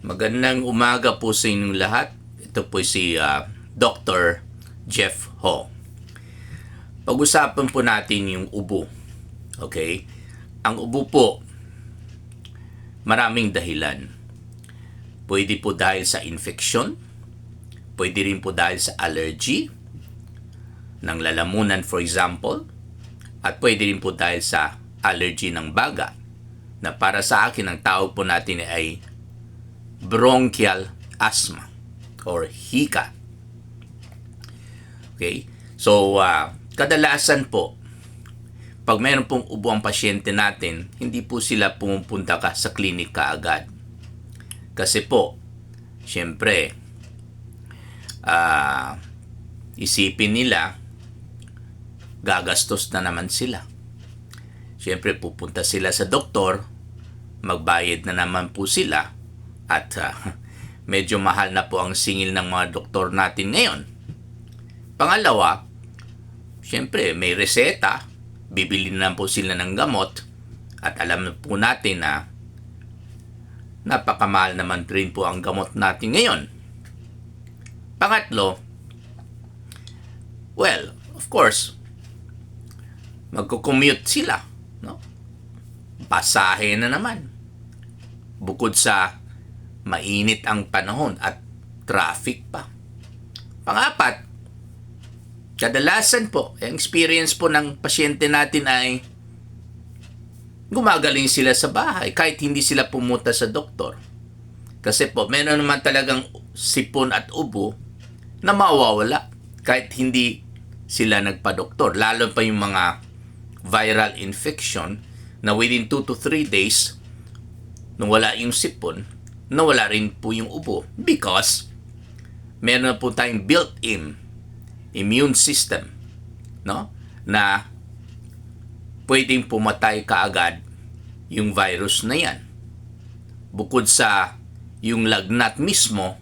Magandang umaga po sa inyong lahat. Ito po si Dr. Jeff Ho. Pag-usapan po natin yung ubo. Okay? Ang ubo po, maraming dahilan. Pwede po dahil sa infection, pwede rin po dahil sa allergy, ng lalamunan for example, at pwede rin po dahil sa allergy ng baga, na para sa akin ang tawag po natin ay bronchial asthma or hika. Okay? So, kadalasan po, pag mayroon pong ubo ang pasyente natin, hindi po sila pumupunta sa klinik kaagad. Kasi po, syempre, isipin nila, gagastos na naman sila. Syempre, pupunta sila sa doktor, magbayad na naman po sila, at medyo mahal na po ang singil ng mga doktor natin ngayon. Pangalawa, syempre may reseta, bibili na po sila ng gamot, at alam na po natin na napakamahal naman rin po ang gamot natin ngayon. Pangatlo, well, of course, magko-commute sila, no? Pasahe na naman. Bukod sa mainit ang panahon at traffic pa. Pangapat, kadalasan po, ang experience po ng pasyente natin ay gumagaling sila sa bahay kahit hindi sila pumunta sa doktor. Kasi po, meron naman talagang sipon at ubo na mawawala kahit hindi sila nagpa-doktor. Lalo pa yung mga viral infection na within 2 to 3 days nung wala yung sipon, nawala rin po yung ubo because meron na po tayong built-in immune system, no, na pwedeng pumatay kaagad yung virus na yan. Bukod sa yung lagnat mismo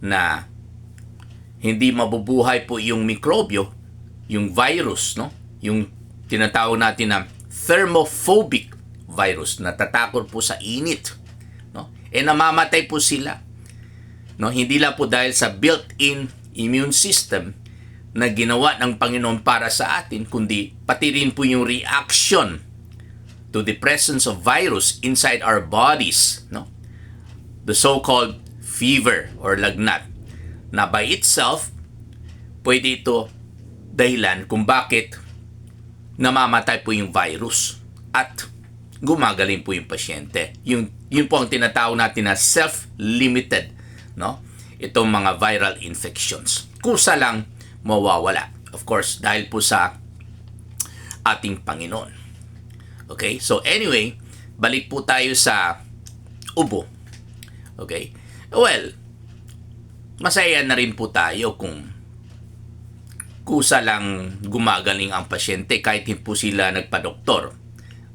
na hindi mabubuhay po yung mikrobyo, yung virus, no, yung tinatawag natin na thermophobic virus, natatakot po sa init, no? Namamatay po sila, no? Hindi lang po dahil sa built-in immune system na ginawa ng Panginoon para sa atin, kundi pati rin po yung reaction to the presence of virus inside our bodies, no? The so-called fever or lagnat, na by itself, pwede ito dahilan kung bakit namamatay po yung virus at gumagaling po yung pasyente. Yun po ang tinatawag natin na self-limited, no? Itong mga viral infections. Kusa lang mawawala. Of course, dahil po sa ating Panginoon. Okay? So anyway, balik po tayo sa ubo. Okay? Well, masaya na rin po tayo kung kusa lang gumagaling ang pasyente kahit hindi po sila nagpa-doktor.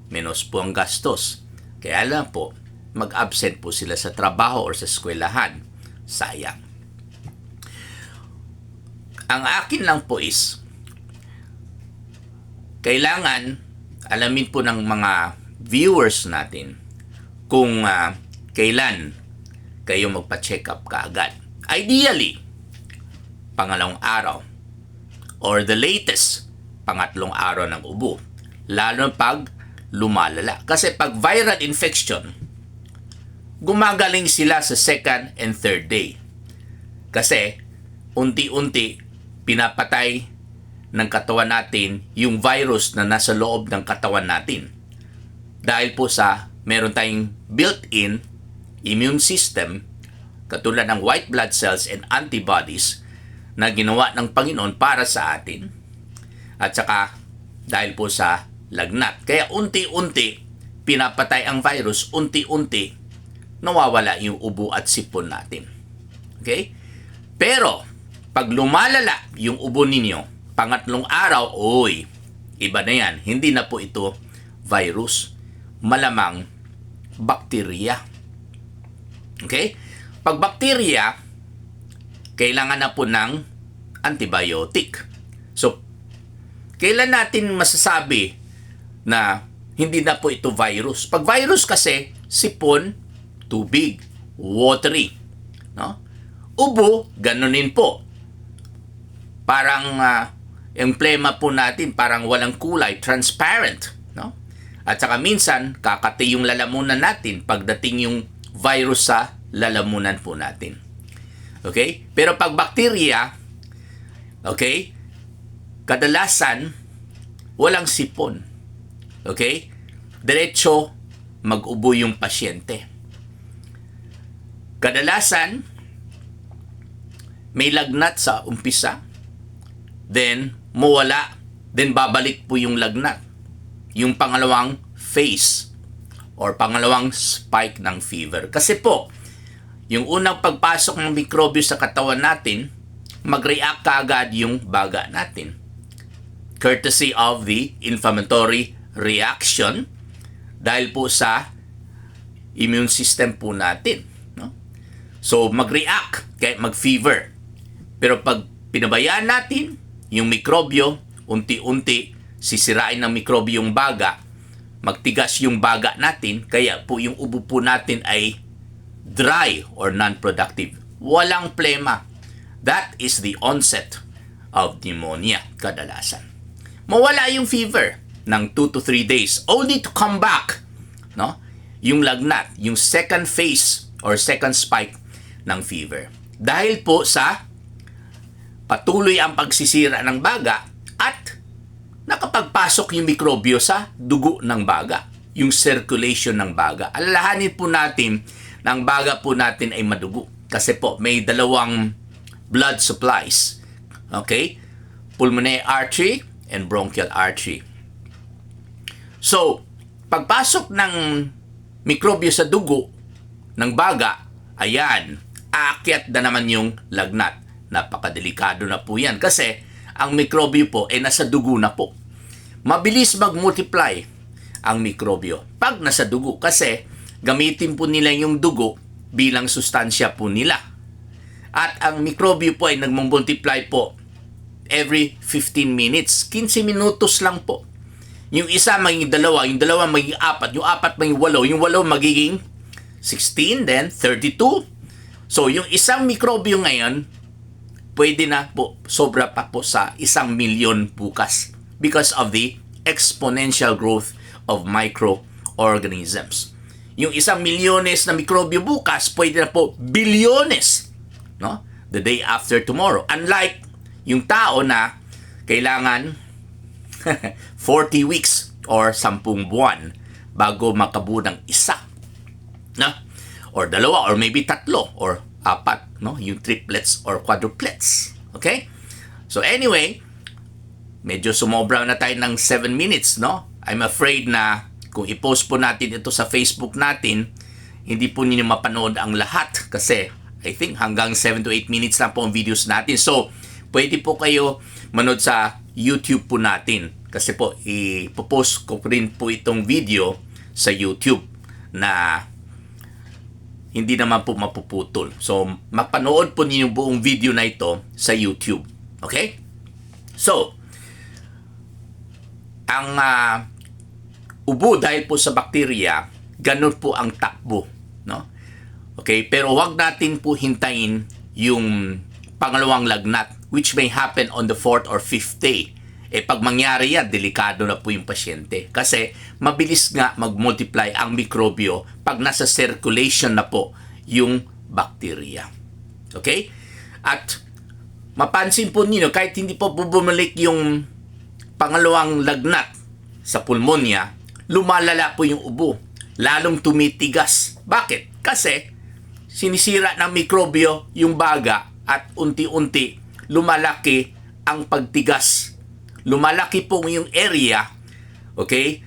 Menos po ang gastos. Kaya lang po, mag-absent po sila sa trabaho or sa eskwelahan. Sayang. Ang akin lang po is, kailangan alamin po ng mga viewers natin kung kailan kayo magpa-check up kaagad. Ideally, pangalawang araw or the latest, pangatlong araw ng ubo. Lalo pag lumalala. Kasi pag viral infection, gumagaling sila sa second and third day. Kasi unti-unti pinapatay ng katawan natin yung virus na nasa loob ng katawan natin. Dahil po sa meron tayong built-in immune system katulad ng white blood cells and antibodies na ginawa ng Panginoon para sa atin. At saka dahil po sa lagnat. Kaya unti-unti pinapatay ang virus, unti-unti nawawala yung ubo at sipon natin. Okay? Pero pag lumalala yung ubo ninyo, pangatlong araw, iba na yan. Hindi na po ito virus. Malamang bakterya. Okay? Pag bakterya, kailangan na po ng antibiotic. So, kailan natin masasabi na hindi na po ito virus? Pag virus kasi, sipon, tubig. watery. No? Ubo, ganunin po. Parang emblema po natin, parang walang kulay, transparent. No? At saka minsan, kakati yung lalamunan natin pagdating yung virus sa lalamunan po natin. Okay? Pero pag bakterya, okay, kadalasan, walang sipon. Okay? Diretso, mag-ubo yung pasyente. Kadalasan, may lagnat sa umpisa, then mawala, then babalik po yung lagnat. Yung pangalawang phase or pangalawang spike ng fever. Kasi po, yung unang pagpasok ng mikrobyo sa katawan natin, mag-react kaagad yung baga natin. Courtesy of the inflammatory reaction dahil po sa immune system po natin. No? So, mag-react, kaya mag-fever. Pero pag pinabayaan natin, yung mikrobyo, unti-unti, sisirain ng mikrobyo yung baga, magtigas yung baga natin, kaya po yung ubo po natin ay dry or non-productive. Walang plema. That is the onset of pneumonia, kadalasan. Mawala yung fever ng 2 to 3 days, only to come back, no? Yung lagnat, yung second phase or second spike ng fever. Dahil po sa patuloy ang pagsisira ng baga at nakapagpasok yung mikrobyo sa dugo ng baga, yung circulation ng baga. Alalahanin po natin na ang baga po natin ay madugo kasi po may dalawang blood supplies. Okay? Pulmonary artery and bronchial artery. So, pagpasok ng mikrobyo sa dugo ng baga, ayan, aakyat na naman yung lagnat. Napakadelikado na po yan kasi ang mikrobyo po ay nasa dugo na po. Mabilis mag-multiply ang mikrobyo pag nasa dugo kasi gamitin po nila yung dugo bilang sustansya po nila. At ang mikrobyo po ay nag-multiply po every 15 minutes. 15 minutos lang po. Yung isa magiging dalawa, yung dalawa magiging apat, yung apat magiging walo, yung walo magiging 16, then 32. So, yung isang mikrobyo ngayon, pwede na po, sobra pa po sa 1,000,000 bukas because of the exponential growth of microorganisms. Yung 1,000,000 na mikrobyo bukas, pwede na po bilyones, no? The day after tomorrow. Unlike yung tao na kailangan 40 weeks or 10 buwan bago makabuo ng isa, no? Or dalawa, or maybe tatlo, or apat, no? Yung triplets or quadruplets. Okay? So anyway, medyo sumobra na tayo ng 7 minutes, no? I'm afraid na kung i-post po natin ito sa Facebook natin, hindi po ninyo mapanood ang lahat kasi I think hanggang 7 to 8 minutes lang po ang videos natin. So, pwede po kayo manood sa YouTube po natin kasi po i-post ko rin po itong video sa YouTube na hindi naman po mapuputol. So, mapanood po ninyo buong video na ito sa YouTube. Okay? So, ang ubo dahil po sa bakterya, ganun po ang takbo. No? Okay? Pero wag natin po hintayin yung pangalawang lagnat which may happen on the 4th or 5th day. Pag mangyari yan, delikado na po yung pasyente. Kasi mabilis nga mag-multiply ang mikrobyo pag nasa circulation na po yung bakterya. Okay? At mapansin po ninyo, kahit hindi po bumalik yung pangalawang lagnat sa pulmonya, lumalala po yung ubo. Lalong tumitigas. Bakit? Kasi sinisira ng mikrobyo yung baga at unti-unti lumalaki ang pagtigas. Lumalaki po yung area, okay,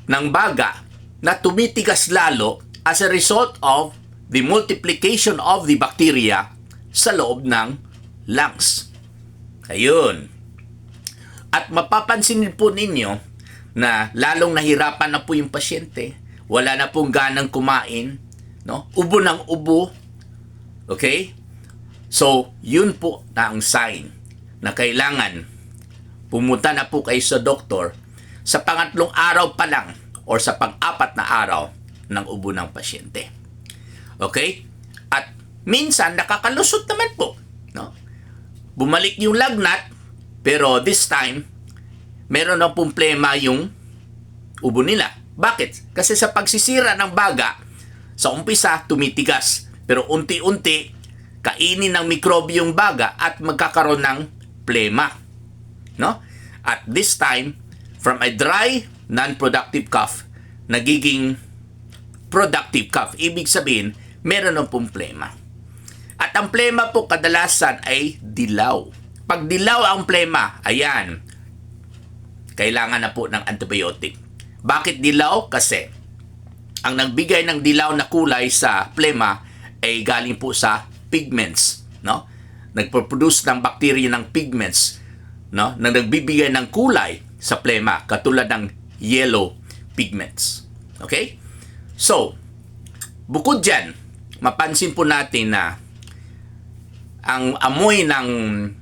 ng baga na tumitigas lalo as a result of the multiplication of the bacteria sa loob ng lungs. Ayun. At mapapansin po ninyo na lalong nahirapan na po yung pasyente, wala na pong ganang kumain, no? Ubo ng ubo. Okay? So, yun po na ang sign na kailangan pumunta na po kayo sa doktor sa pangatlong araw pa lang or sa pang-apat na araw ng ubo ng pasyente. Okay? At minsan, nakakalusot naman po. No? Bumalik yung lagnat, pero this time, meron ng problema yung ubo nila. Bakit? Kasi sa pagsisira ng baga, sa umpisa, tumitigas. Pero unti-unti, kainin ng mikrobyo yung baga at magkakaroon ng plema. No? At this time, from a dry, non-productive cough, nagiging productive cough. Ibig sabihin, meron ng plema. At ang plema po kadalasan ay dilaw. Pag dilaw ang plema, ayan, kailangan na po ng antibiotic. Bakit dilaw? Kasi ang nagbigay ng dilaw na kulay sa plema ay galing po sa pigments, no? Nagpo-produce ng bacteria ng pigments, no? Na nagbibigay ng kulay sa plema, katulad ng yellow pigments. Okay? So, bukod dyan, mapansin po natin na ang amoy ng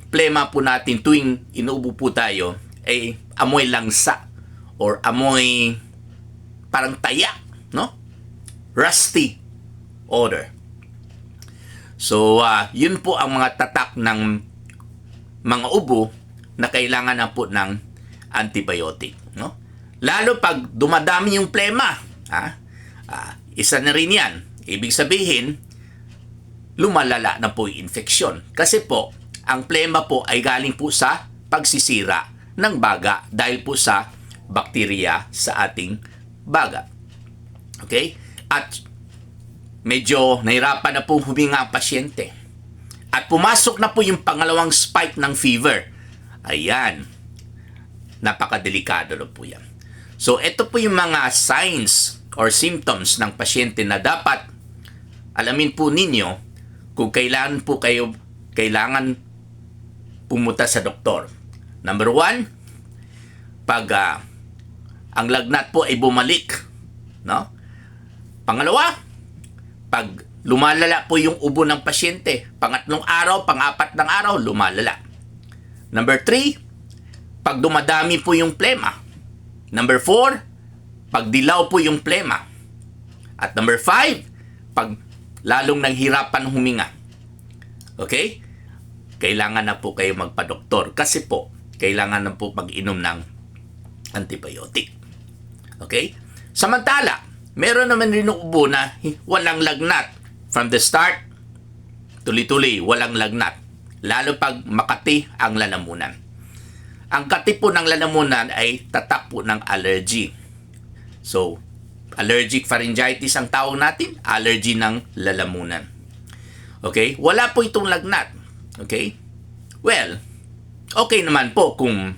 plema po natin tuwing inuubo po tayo ay amoy langsa or amoy parang taya, no? Rusty odor. So, yun po ang mga tatak ng mga ubo na kailangan na po ng antibiotic, no? Lalo pag dumadami yung plema, isa na rin yan. Ibig sabihin, lumalala na po yung infeksyon. Kasi po, ang plema po ay galing po sa pagsisira ng baga dahil po sa bakterya sa ating baga. Okay? At medyo nahirapan na po huminga ang pasyente. At pumasok na po yung pangalawang spike ng fever. Ayan. Napakadelikado na po yan. So, ito po yung mga signs or symptoms ng pasyente na dapat alamin po ninyo kung kailangan po kayo pumunta sa doktor. Number 1, pag ang lagnat po ay bumalik, no? Pangalawa, pag lumalala po yung ubo ng pasyente, pangatlong araw, pang-apat ng araw, lumalala. Number 3, pag dumadami po yung plema. Number 4, pag dilaw po yung plema. At number 5, pag lalong naghirapan huminga. Okay? Kailangan na po kayo magpa-doktor kasi po, kailangan na po mag-inom ng antibiotic. Okay? Samantala, meron naman rin ng ubo na walang lagnat. From the start, tuloy-tuloy, walang lagnat. Lalo pag makati ang lalamunan. Ang kati po ng lalamunan ay tatak po ng allergy. So, allergic pharyngitis ang tawag natin, allergy ng lalamunan. Okay? Wala po itong lagnat. Okay? Well, okay naman po kung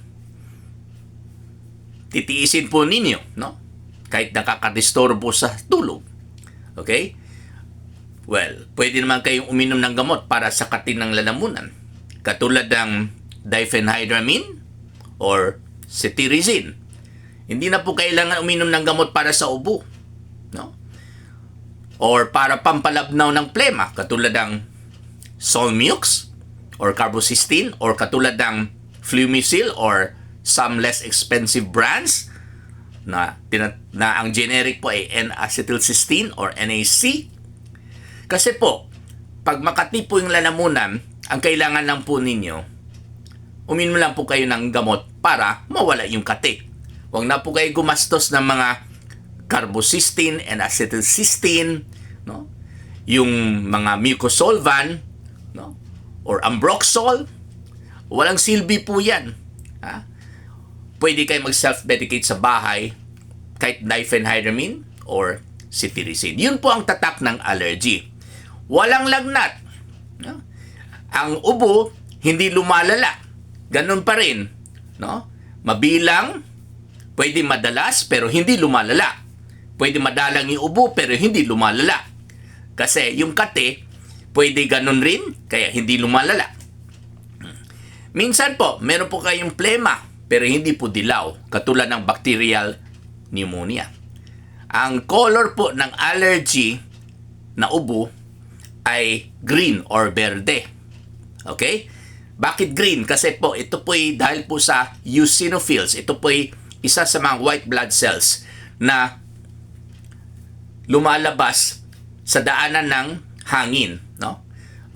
titiisin po ninyo, no? Kahit nakakadisturbo sa tulog. Okay? Well, pwede naman kayong uminom ng gamot para sa kati ng lalamunan. Katulad ng diphenhydramine or cetirizine. Hindi na po kailangan uminom ng gamot para sa ubo, no? Or para pampalabnaw ng plema, katulad ng Solmux or Carbocisteine or katulad ng Flumisil or some less expensive brands na ang generic po ay N-acetylcysteine or NAC. Kasi po, pag makati po yung lalamunan, ang kailangan lang po ninyo, uminom lang po kayo ng gamot para mawala yung kati. Huwag na po kayo gumastos ng mga Carbocisteine and acetylcysteine, no? Yung mga mucosolvan, no? Or Ambroxol. Walang silbi po yan. Pwede kayo mag-self-medicate sa bahay kahit diphenhydramine or cetirizine. Yun po ang tatak ng allergy. Walang lagnat. No? Ang ubo, hindi lumalala. Ganun pa rin. No? Mabilang, pwede madalas pero hindi lumalala. Pwede madalang yung ubo pero hindi lumalala. Kasi yung kate, pwede ganun rin kaya hindi lumalala. Minsan po, meron po kayong plema pero hindi po dilaw, katulad ng bacterial pneumonia. Ang color po ng allergy na ubo ay green or verde. Okay? Bakit green? Kasi po, ito po ay dahil po sa eosinophils. Ito po ay isa sa mga white blood cells na lumalabas sa daanan ng hangin, no?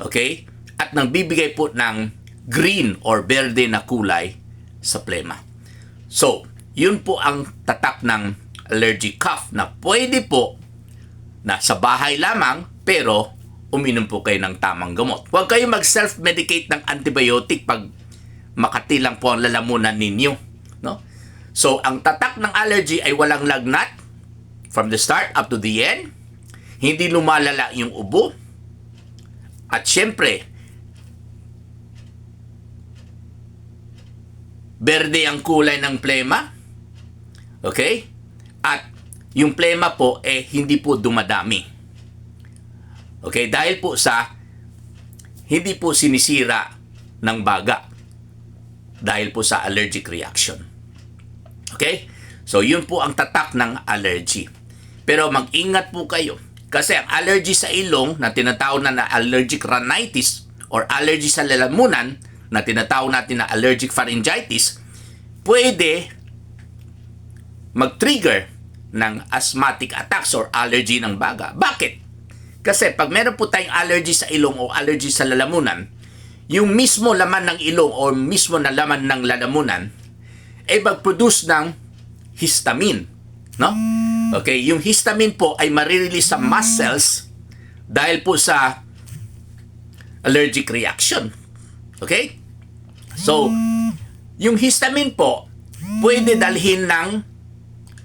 Okay? At nagbibigay po ng green or berde na kulay sa plema. So, yun po ang tatak ng allergic cough na pwede po na sa bahay lamang pero uminom po kayo ng tamang gamot. Huwag kayo mag-self-medicate ng antibiotic pag makati lang po ang lalamunan ninyo, no? So, ang tatak ng allergy ay walang lagnat from the start up to the end. Hindi lumalala yung ubo. At syempre, berde ang kulay ng plema. Okay? At yung plema po hindi po dumadami. Okay? Dahil po sa hindi po sinisira ng baga. Dahil po sa allergic reaction. Okay? So, yun po ang tatak ng allergy. Pero mag-ingat po kayo. Kasi ang allergy sa ilong na tinatawag na allergic rhinitis or allergy sa lalamunan na tinatawag natin na allergic pharyngitis, pwede mag-trigger ng asthmatic attacks or allergy ng baga. Bakit? Kasi pag meron po tayong allergy sa ilong o allergy sa lalamunan, yung mismo laman ng ilong o mismo na laman ng lalamunan ay mag-produce ng histamine. No? Okay, yung histamine po ay marirelease sa muscles dahil po sa allergic reaction. Okay? So, yung histamine po pwede dalhin ng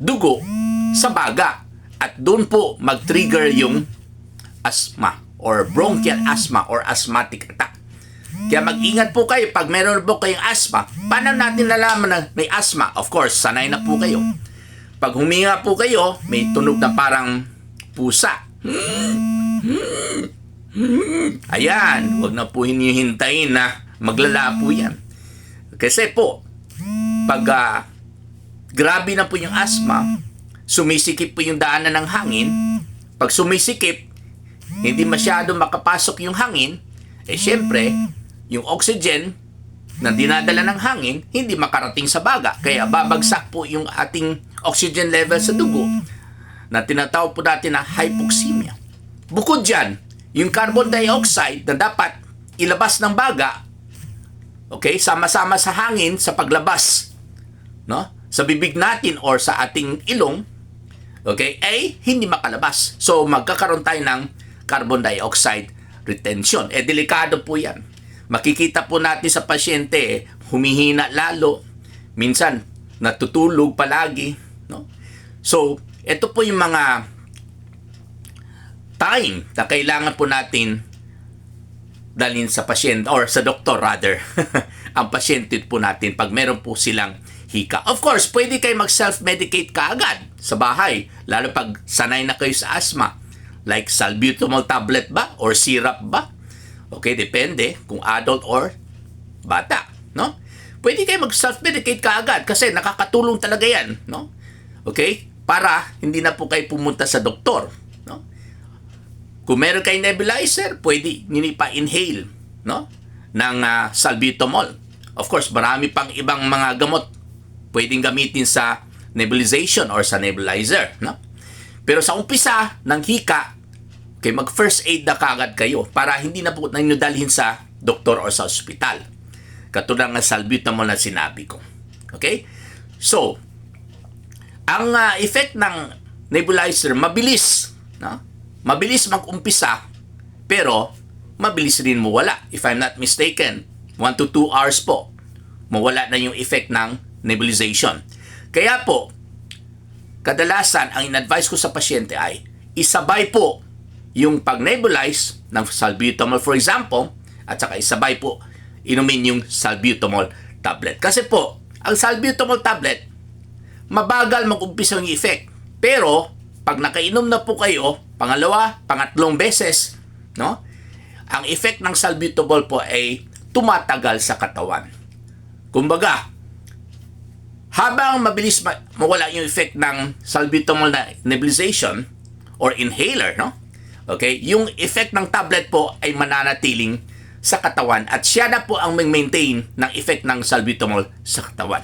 dugo sa baga at doon po mag-trigger yung asthma or bronchial asthma or asthmatic attack. Kaya mag-ingat po kayo pag meron po kayong asthma. Paano natin nalaman na may asthma? Of course, sanay na po kayo. Pag huminga po kayo, may tunog na parang pusa. Ayan, huwag na po hintayin na maglala po yan. Kasi po, pag grabe na po yung asthma, sumisikip po yung daanan ng hangin. Pag sumisikip, hindi masyado makapasok yung hangin, syempre, yung oxygen na dinadala ng hangin, hindi makarating sa baga. Kaya babagsak po yung ating oxygen level sa dugo na tinatawag po natin na hypoxemia. Bukod dyan, yung carbon dioxide na dapat ilabas ng baga, okay, sama-sama sa hangin sa paglabas, no? Sa bibig natin or sa ating ilong, okay, ay hindi makalabas. So, magkakaroon tayo ng carbon dioxide retention. Delikado po yan. Makikita po natin sa pasyente, humihina lalo. Minsan, natutulog palagi. No? So, ito po yung mga time na kailangan po natin dalhin sa pasyente or sa doktor rather ang pasyente po natin pag meron po silang hika. Of course, pwede kayo mag-self-medicate kaagad sa bahay, lalo pag sanay na kayo sa asthma. Like salbutamol tablet ba or syrup ba? Okay, depende kung adult or bata, no? Pwede kayo mag-self-medicate kaagad kasi nakakatulong talaga yan, no? Okay? Para hindi na po kayo pumunta sa doktor, no? Kung meron kayong nebulizer, pwede nyo pa-inhale, no? Ng salbutamol. Of course, marami pang ibang mga gamot pwedeng gamitin sa nebulization or sa nebulizer, no? Pero sa umpisa ng hika, okay, mag-first aid na kagad kayo para hindi na po ninyo dalhin sa doktor or sa ospital. Katulad ng salbutamol na sinabi ko. Okay? So, ang effect ng nebulizer, mabilis. No? Mabilis mag-umpisa, pero mabilis rin mawala. If I'm not mistaken, 1 to 2 hours po, mawala na yung effect ng nebulization. Kaya po, kadalasan, ang in-advise ko sa pasyente ay isabay po yung pag-nebulize ng salbutamol, for example, at saka isabay po inumin yung salbutamol tablet. Kasi po, ang salbutamol tablet, mabagal mag-umpisa yung effect. Pero, pag nakainom na po kayo, pangalawa, pangatlong beses, no? Ang effect ng salbutamol po ay tumatagal sa katawan. Kumbaga, habang mabilis mawala yung effect ng salbutamol na nebulization or inhaler, no? Okay, yung effect ng tablet po ay mananatiling sa katawan at siya na po ang maintain ng effect ng salbutamol sa katawan.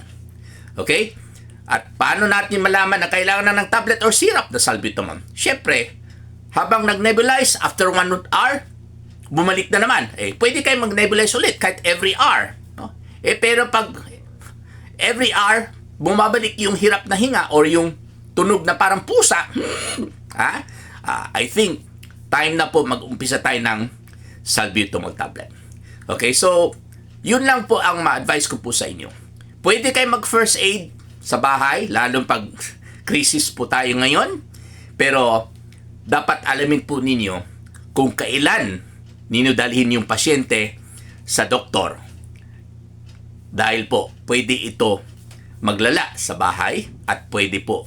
Okay? At paano natin malaman na kailangan na ng tablet or syrup na salbutamol? Siyempre, habang nag-nebulize, after 1 hour, bumalik na naman. Pwede kayo mag-nebulize ulit kahit every hour. No? Pero pag every hour, bumabalik yung hirap na hinga or yung tunog na parang pusa, I think time na po mag-umpisa tayo ng salbutamol tablet. Okay, so yun lang po ang ma-advise ko po sa inyo. Pwede kayo mag-first aid sa bahay, lalo pag crisis po tayo ngayon. Pero dapat alamin po ninyo kung kailan ninyo dalhin yung pasyente sa doktor. Dahil po, pwede ito maglala sa bahay at pwede po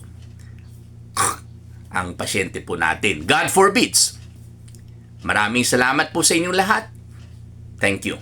ang pasyente po natin. God forbids. Maraming salamat po sa inyong lahat. Thank you.